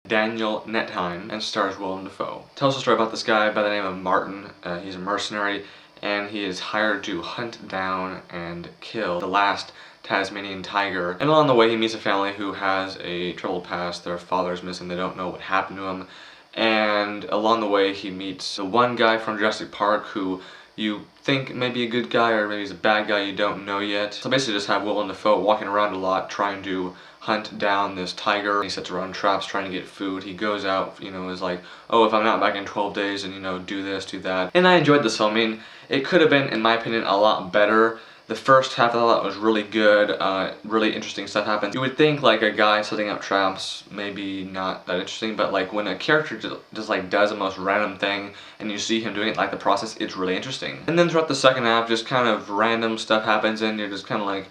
Daniel Nettheim and stars Willem Dafoe. Tells a story about this guy by the name of Martin. He's a mercenary and he is hired to hunt down and kill the last Tasmanian tiger. And along the way he meets a family who has a troubled past. Their father's missing, they don't know what happened to him. And along the way he meets the one guy from Jurassic Park who you think may be a good guy or maybe he's a bad guy, you don't know yet. So basically just have Willem Dafoe walking around a lot trying to hunt down this tiger. He sets around traps trying to get food. He goes out, is like, oh, if I'm not back in 12 days and do this, do that. And I enjoyed this film. I mean, it could have been, in my opinion, a lot better. The first half I thought was really good, really interesting stuff happens. You would think like a guy setting up traps, maybe not that interesting, but like when a character just like does the most random thing and you see him doing it like the process, it's really interesting. And then throughout the second half, just kind of random stuff happens and you're just kind of like,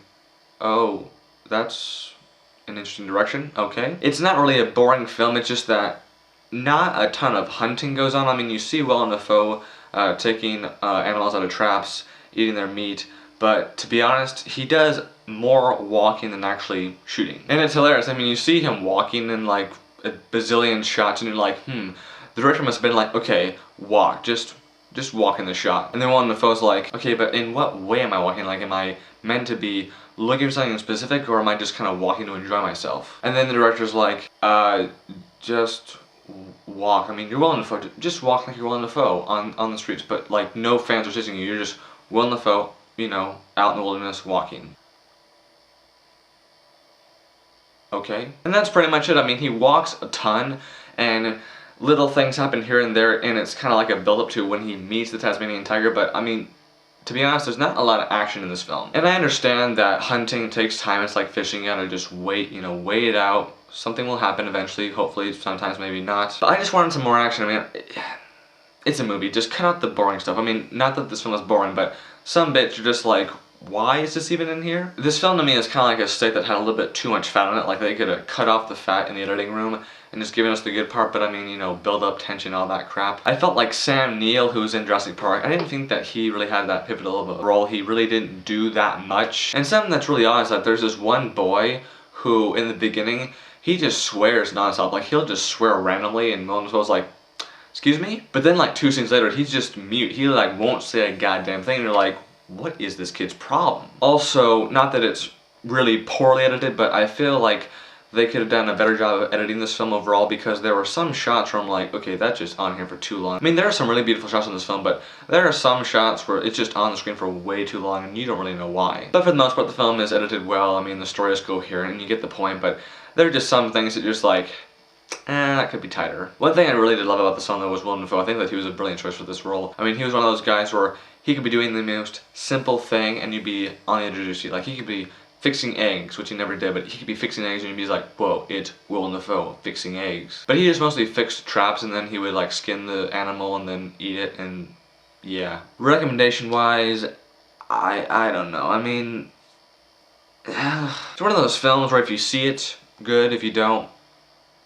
oh, that's an interesting direction, okay. It's not really a boring film, it's just that not a ton of hunting goes on. I mean, you see Willem Dafoe taking animals out of traps, eating their meat, but to be honest, he does more walking than actually shooting. And it's hilarious. I mean, you see him walking in like a bazillion shots and you're like, the director must have been like, okay, walk, just walk in the shot. And then Willem Dafoe's like, okay, but in what way am I walking? Like, am I meant to be looking for something specific or am I just kind of walking to enjoy myself? And then the director's like, just walk. I mean, you're Willem Dafoe, just walk like you're Willem Dafoe on the streets, but like no fans are chasing you, you're just Willem Dafoe, out in the wilderness walking. Okay? And that's pretty much it. I mean, he walks a ton and little things happen here and there and it's kind of like a build-up to when he meets the Tasmanian tiger, but I mean, to be honest, there's not a lot of action in this film. And I understand that hunting takes time, it's like fishing, you gotta just wait, wait it out. Something will happen eventually, hopefully, sometimes maybe not. But I just wanted some more action. I mean, it's a movie, just cut out the boring stuff. I mean, not that this film is boring, but some bits you're just like, why is this even in here? This film to me is kind of like a steak that had a little bit too much fat on it, like they could have cut off the fat in the editing room and just given us the good part, but I mean, build up tension, all that crap. I felt like Sam Neill, who was in Jurassic Park, I didn't think that he really had that pivotal of a role. He really didn't do that much. And something that's really odd is that there's this one boy who, in the beginning, he just swears nonstop. Like, he'll just swear randomly and Willem Dafoe's like, excuse me? But then like 2 scenes later, he's just mute. He like won't say a goddamn thing and you're like, what is this kid's problem? Also, not that it's really poorly edited, but I feel like they could have done a better job of editing this film overall because there were some shots where I'm like, okay, that's just on here for too long. I mean, there are some really beautiful shots in this film, but there are some shots where it's just on the screen for way too long and you don't really know why. But for the most part, the film is edited well. I mean, the story is coherent and you get the point, but there are just some things that you're just like, that could be tighter. One thing I really did love about this film though was Willem Dafoe. I think that he was a brilliant choice for this role. I mean, he was one of those guys where he could be doing the most simple thing and you'd be on the edge of your seat. Like, he could be fixing eggs, which he never did, but he could be fixing eggs and you'd be like, whoa, it's Willem Dafoe fixing eggs. But he just mostly fixed traps and then he would like skin the animal and then eat it, and yeah. Recommendation wise, I don't know. I mean, it's one of those films where if you see it, good. If you don't,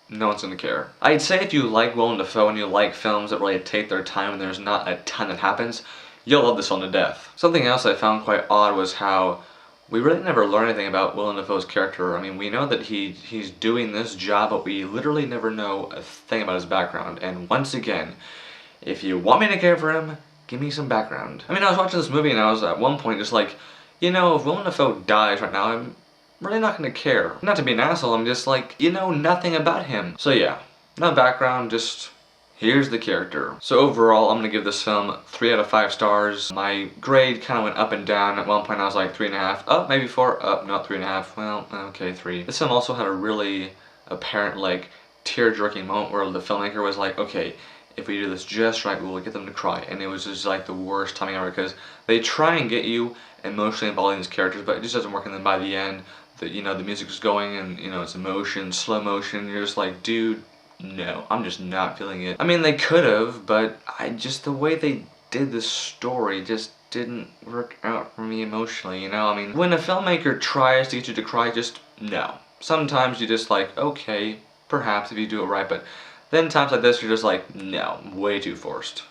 no one's gonna care. I'd say if you like Willem Dafoe and you like films that really take their time and there's not a ton that happens, you'll love this film to death. Something else I found quite odd was how we really never learn anything about Willem Dafoe's character. I mean, we know that he's doing this job, but we literally never know a thing about his background. And once again, if you want me to care for him, give me some background. I mean, I was watching this movie and I was at one point just like, if Willem Dafoe dies right now, I'm really not gonna care. Not to be an asshole, I'm just like, nothing about him. So yeah, no background, just here's the character. So overall, I'm gonna give this film 3 out of 5 stars. My grade kind of went up and down. At one point I was like 3.5, up, maybe 4, up, no, 3.5, well, okay, 3. This film also had a really apparent like tear-jerking moment where the filmmaker was like, okay, if we do this just right, we will get them to cry. And it was just like the worst timing ever because they try and get you emotionally involved in these characters, but it just doesn't work. And then by the end, the music is going and it's emotion, slow motion. You're just like, dude, no, I'm just not feeling it. I mean, they could have, but the way they did this story just didn't work out for me emotionally, I mean, when a filmmaker tries to get you to cry, just no. Sometimes you just like, okay, perhaps if you do it right, but then times like this, you're just like, no, way too forced.